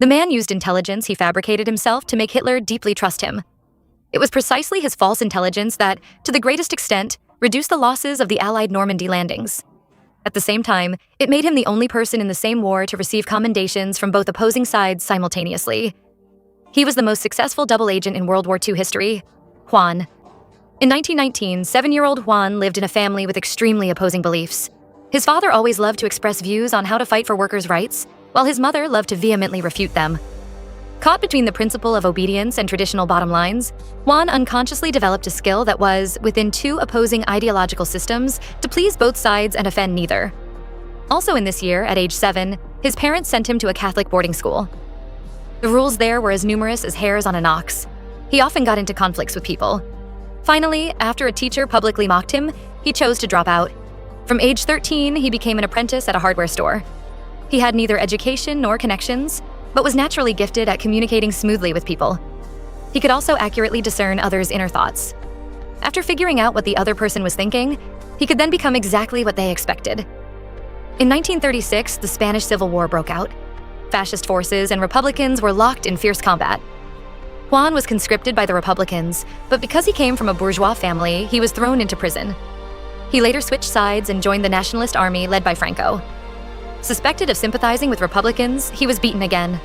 The man used intelligence he fabricated himself to make Hitler deeply trust him. It was precisely his false intelligence that, to the greatest extent, reduced the losses of the Allied Normandy landings. At the same time, it made him the only person in the same war to receive commendations from both opposing sides simultaneously. He was the most successful double agent in World War II history, Juan. In 1919, 7-year-old Juan lived in a family with extremely opposing beliefs. His father always loved to express views on how to fight for workers' rights, while his mother loved to vehemently refute them. Caught between the principle of obedience and traditional bottom lines, Juan unconsciously developed a skill that was, within two opposing ideological systems, to please both sides and offend neither. Also in this year, at age 7, his parents sent him to a Catholic boarding school. The rules there were as numerous as hairs on an ox. He often got into conflicts with people. Finally, after a teacher publicly mocked him, he chose to drop out. From age 13, he became an apprentice at a hardware store. He had neither education nor connections, but was naturally gifted at communicating smoothly with people. He could also accurately discern others' inner thoughts. After figuring out what the other person was thinking, he could then become exactly what they expected. In 1936, the Spanish Civil War broke out. Fascist forces and Republicans were locked in fierce combat. Juan was conscripted by the Republicans, but because he came from a bourgeois family, he was thrown into prison. He later switched sides and joined the Nationalist Army led by Franco. Suspected of sympathizing with Republicans, he was beaten again.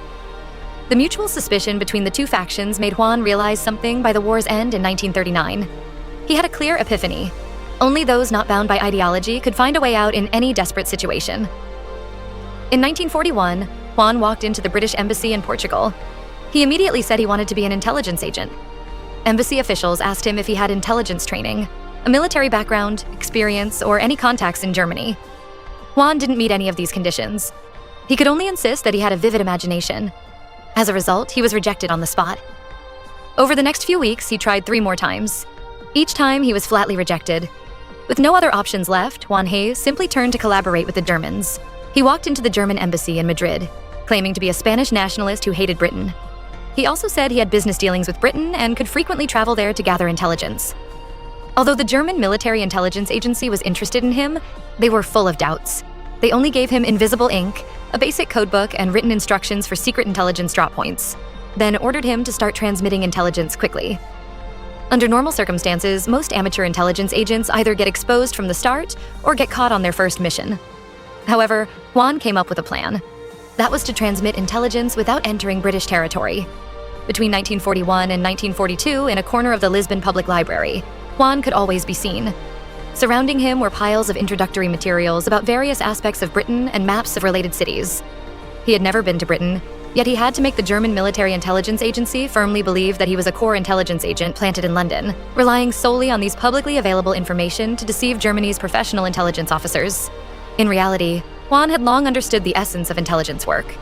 The mutual suspicion between the two factions made Juan realize something by the war's end in 1939. He had a clear epiphany. Only those not bound by ideology could find a way out in any desperate situation. In 1941, Juan walked into the British Embassy in Portugal. He immediately said he wanted to be an intelligence agent. Embassy officials asked him if he had intelligence training, a military background, experience, or any contacts in Germany. Juan didn't meet any of these conditions. He could only insist that he had a vivid imagination. As a result, he was rejected on the spot. Over the next few weeks, he tried 3 more times. Each time, he was flatly rejected. With no other options left, Juan Hayes simply turned to collaborate with the Germans. He walked into the German embassy in Madrid, claiming to be a Spanish nationalist who hated Britain. He also said he had business dealings with Britain and could frequently travel there to gather intelligence. Although the German military intelligence agency was interested in him, they were full of doubts. They only gave him invisible ink, a basic codebook, and written instructions for secret intelligence drop points, then ordered him to start transmitting intelligence quickly. Under normal circumstances, most amateur intelligence agents either get exposed from the start or get caught on their first mission. However, Juan came up with a plan. That was to transmit intelligence without entering British territory. Between 1941 and 1942, in a corner of the Lisbon Public Library, Juan could always be seen. Surrounding him were piles of introductory materials about various aspects of Britain and maps of related cities. He had never been to Britain, yet he had to make the German military intelligence agency firmly believe that he was a core intelligence agent planted in London, relying solely on these publicly available information to deceive Germany's professional intelligence officers. In reality, Juan had long understood the essence of intelligence work.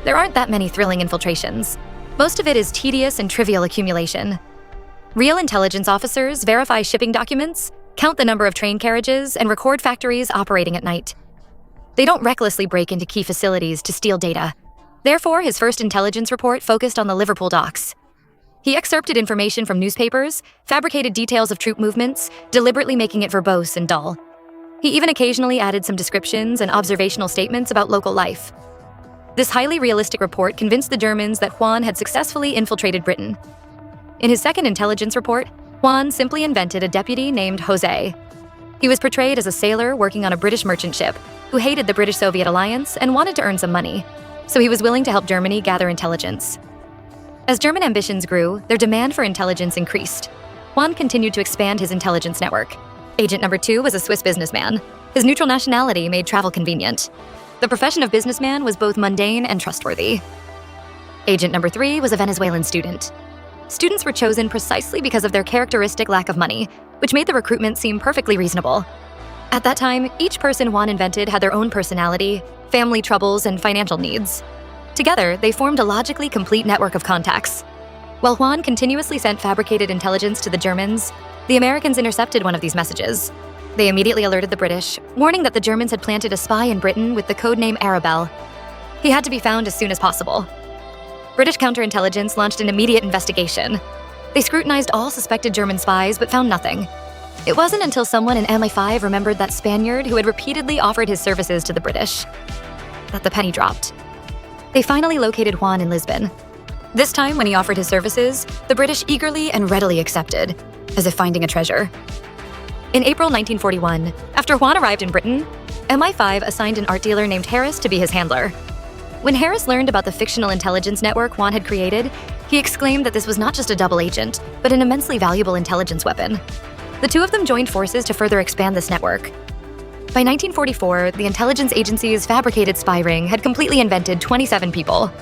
There aren't that many thrilling infiltrations. Most of it is tedious and trivial accumulation. Real intelligence officers verify shipping documents, count the number of train carriages, and record factories operating at night. They don't recklessly break into key facilities to steal data. Therefore, his first intelligence report focused on the Liverpool docks. He excerpted information from newspapers, fabricated details of troop movements, deliberately making it verbose and dull. He even occasionally added some descriptions and observational statements about local life. This highly realistic report convinced the Germans that Juan had successfully infiltrated Britain. In his second intelligence report, Juan simply invented a deputy named Jose. He was portrayed as a sailor working on a British merchant ship who hated the British-Soviet alliance and wanted to earn some money, so he was willing to help Germany gather intelligence. As German ambitions grew, their demand for intelligence increased. Juan continued to expand his intelligence network. Agent number 2 was a Swiss businessman. His neutral nationality made travel convenient. The profession of businessman was both mundane and trustworthy. Agent number 3 was a Venezuelan student. Students were chosen precisely because of their characteristic lack of money, which made the recruitment seem perfectly reasonable. At that time, each person Juan invented had their own personality, family troubles, and financial needs. Together, they formed a logically complete network of contacts. While Juan continuously sent fabricated intelligence to the Germans, the Americans intercepted one of these messages. They immediately alerted the British, warning that the Germans had planted a spy in Britain with the codename Arabelle. He had to be found as soon as possible. British counterintelligence launched an immediate investigation. They scrutinized all suspected German spies but found nothing. It wasn't until someone in MI5 remembered that Spaniard who had repeatedly offered his services to the British that the penny dropped. They finally located Juan in Lisbon. This time, when he offered his services, the British eagerly and readily accepted, as if finding a treasure. In April 1941, after Juan arrived in Britain, MI5 assigned an art dealer named Harris to be his handler. When Harris learned about the fictional intelligence network Juan had created, he exclaimed that this was not just a double agent, but an immensely valuable intelligence weapon. The two of them joined forces to further expand this network. By 1944, the intelligence agency's fabricated spy ring had completely invented 27 people.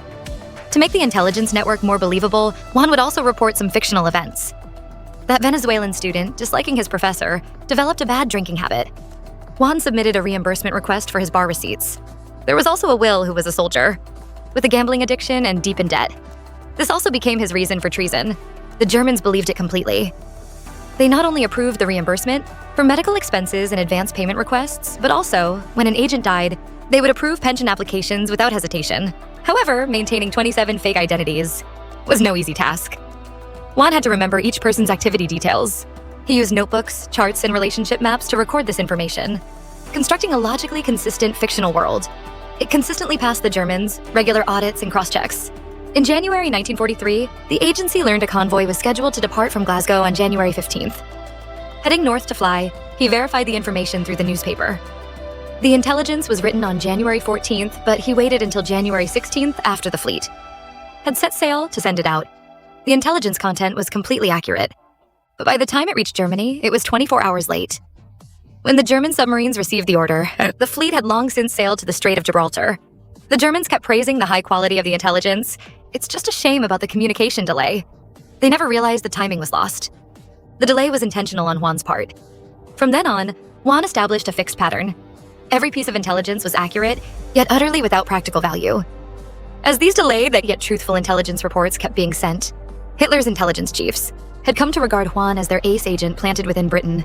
To make the intelligence network more believable, Juan would also report some fictional events. That Venezuelan student, disliking his professor, developed a bad drinking habit. Juan submitted a reimbursement request for his bar receipts. There was also a Will who was a soldier, with a gambling addiction and deep in debt. This also became his reason for treason. The Germans believed it completely. They not only approved the reimbursement for medical expenses and advance payment requests, but also, when an agent died, they would approve pension applications without hesitation. However, maintaining 27 fake identities was no easy task. Juan had to remember each person's activity details. He used notebooks, charts, and relationship maps to record this information, constructing a logically consistent fictional world. It consistently passed the Germans, regular audits and cross-checks. In January 1943, the agency learned a convoy was scheduled to depart from Glasgow on January 15th. Heading north to fly, he verified the information through the newspaper. The intelligence was written on January 14th, but he waited until January 16th after the fleet had set sail to send it out. The intelligence content was completely accurate, but by the time it reached Germany, it was 24 hours late. When the German submarines received the order, the fleet had long since sailed to the Strait of Gibraltar. The Germans kept praising the high quality of the intelligence. It's just a shame about the communication delay. They never realized the timing was lost. The delay was intentional on Juan's part. From then on, Juan established a fixed pattern. Every piece of intelligence was accurate, yet utterly without practical value. As these delayed yet truthful intelligence reports kept being sent, Hitler's intelligence chiefs had come to regard Juan as their ace agent planted within Britain.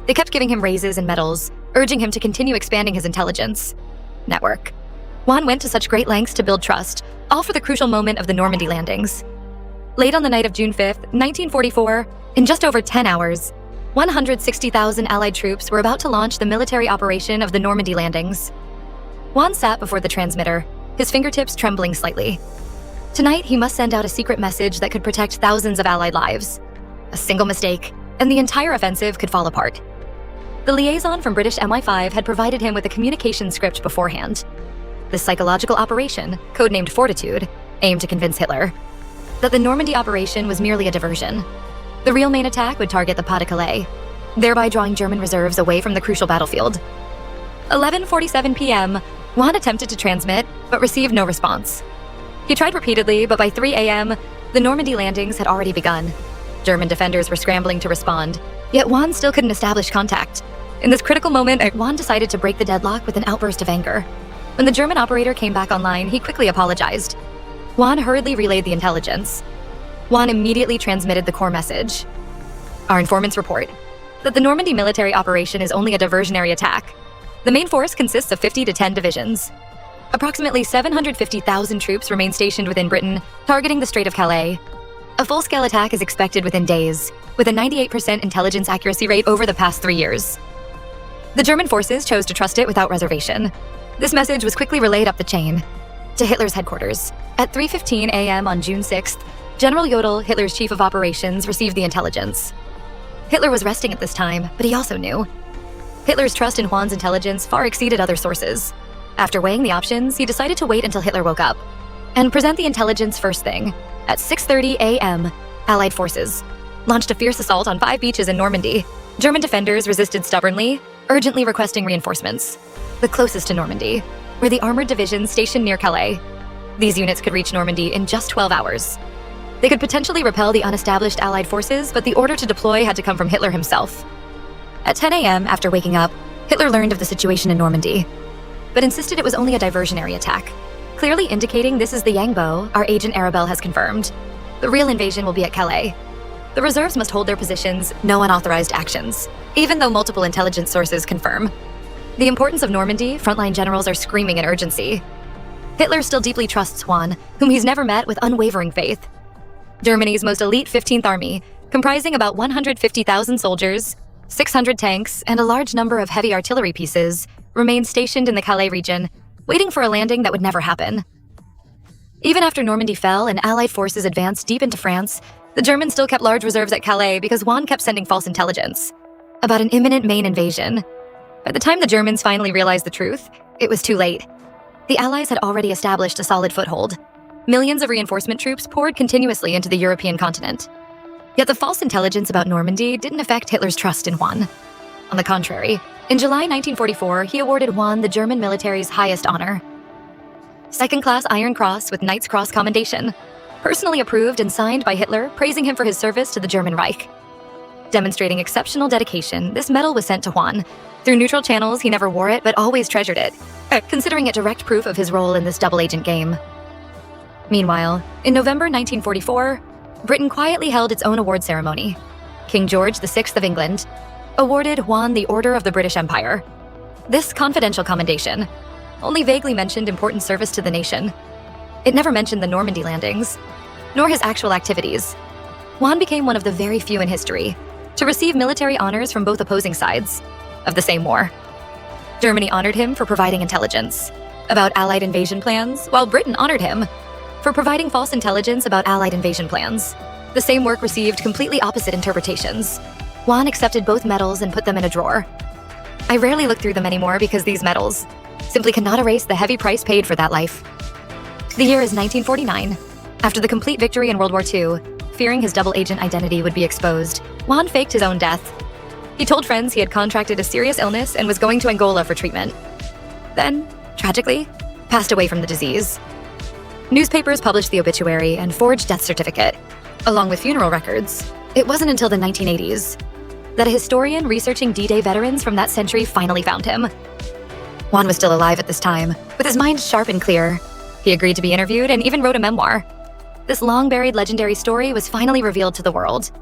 They kept giving him raises and medals, urging him to continue expanding his intelligence network. Juan went to such great lengths to build trust, all for the crucial moment of the Normandy landings. Late on the night of June 5th, 1944, in just over 10 hours, 160,000 Allied troops were about to launch the military operation of the Normandy landings. Juan sat before the transmitter, his fingertips trembling slightly. Tonight, he must send out a secret message that could protect thousands of Allied lives. A single mistake, and the entire offensive could fall apart. The liaison from British MI5 had provided him with a communication script beforehand. This psychological operation, codenamed Fortitude, aimed to convince Hitler that the Normandy operation was merely a diversion. The real main attack would target the Pas de Calais, thereby drawing German reserves away from the crucial battlefield. 11:47 p.m., Juan attempted to transmit, but received no response. He tried repeatedly, but by 3 a.m., the Normandy landings had already begun. German defenders were scrambling to respond, yet Juan still couldn't establish contact. In this critical moment, Juan decided to break the deadlock with an outburst of anger. When the German operator came back online, he quickly apologized. Juan hurriedly relayed the intelligence. Juan immediately transmitted the core message. Our informants report that the Normandy military operation is only a diversionary attack. The main force consists of 50 to 10 divisions. Approximately 750,000 troops remain stationed within Britain, targeting the Strait of Calais. A full-scale attack is expected within days, with a 98% intelligence accuracy rate over the past 3 years. The German forces chose to trust it without reservation. This message was quickly relayed up the chain to Hitler's headquarters. At 3:15 a.m. on June 6th, General Jodl, Hitler's chief of operations, received the intelligence. Hitler was resting at this time, but he also knew Hitler's trust in Juan's intelligence far exceeded other sources. After weighing the options, he decided to wait until Hitler woke up and present the intelligence first thing. At 6:30 a.m., Allied forces launched a fierce assault on 5 beaches in Normandy. German defenders resisted stubbornly, urgently requesting reinforcements. The closest to Normandy were the armored divisions stationed near Calais. These units could reach Normandy in just 12 hours. They could potentially repel the unestablished Allied forces, but the order to deploy had to come from Hitler himself. At 10 a.m., after waking up, Hitler learned of the situation in Normandy, but insisted it was only a diversionary attack, clearly indicating this is the Yangbo our agent Arabelle has confirmed. The real invasion will be at Calais. The reserves must hold their positions, no unauthorized actions, even though multiple intelligence sources confirm. The importance of Normandy, frontline generals are screaming in urgency. Hitler still deeply trusts Juan, whom he's never met, with unwavering faith. Germany's most elite 15th Army, comprising about 150,000 soldiers, 600 tanks, and a large number of heavy artillery pieces, remained stationed in the Calais region, waiting for a landing that would never happen. Even after Normandy fell and Allied forces advanced deep into France, the Germans still kept large reserves at Calais because Juan kept sending false intelligence about an imminent main invasion. By the time the Germans finally realized the truth, it was too late. The Allies had already established a solid foothold. Millions of reinforcement troops poured continuously into the European continent. Yet the false intelligence about Normandy didn't affect Hitler's trust in Juan. On the contrary, in July 1944, he awarded Juan the German military's highest honor, second-class Iron Cross with Knight's Cross Commendation, personally approved and signed by Hitler, praising him for his service to the German Reich. Demonstrating exceptional dedication, this medal was sent to Juan. Through neutral channels, he never wore it, but always treasured it, considering it direct proof of his role in this double-agent game. Meanwhile, in November 1944, Britain quietly held its own award ceremony. King George VI of England awarded Juan the Order of the British Empire. This confidential commendation only vaguely mentioned important service to the nation. It never mentioned the Normandy landings, nor his actual activities. Juan became one of the very few in history to receive military honors from both opposing sides of the same war. Germany honored him for providing intelligence about Allied invasion plans, while Britain honored him for providing false intelligence about Allied invasion plans. The same work received completely opposite interpretations. Juan accepted both medals and put them in a drawer. I rarely look through them anymore because these medals simply cannot erase the heavy price paid for that life. The year is 1949. After the complete victory in World War II, fearing his double-agent identity would be exposed, Juan faked his own death. He told friends he had contracted a serious illness and was going to Angola for treatment. Then, tragically, passed away from the disease. Newspapers published the obituary and forged death certificate, along with funeral records. It wasn't until the 1980s that a historian researching D-Day veterans from that century finally found him. Juan was still alive at this time, with his mind sharp and clear. He agreed to be interviewed and even wrote a memoir. This long-buried legendary story was finally revealed to the world.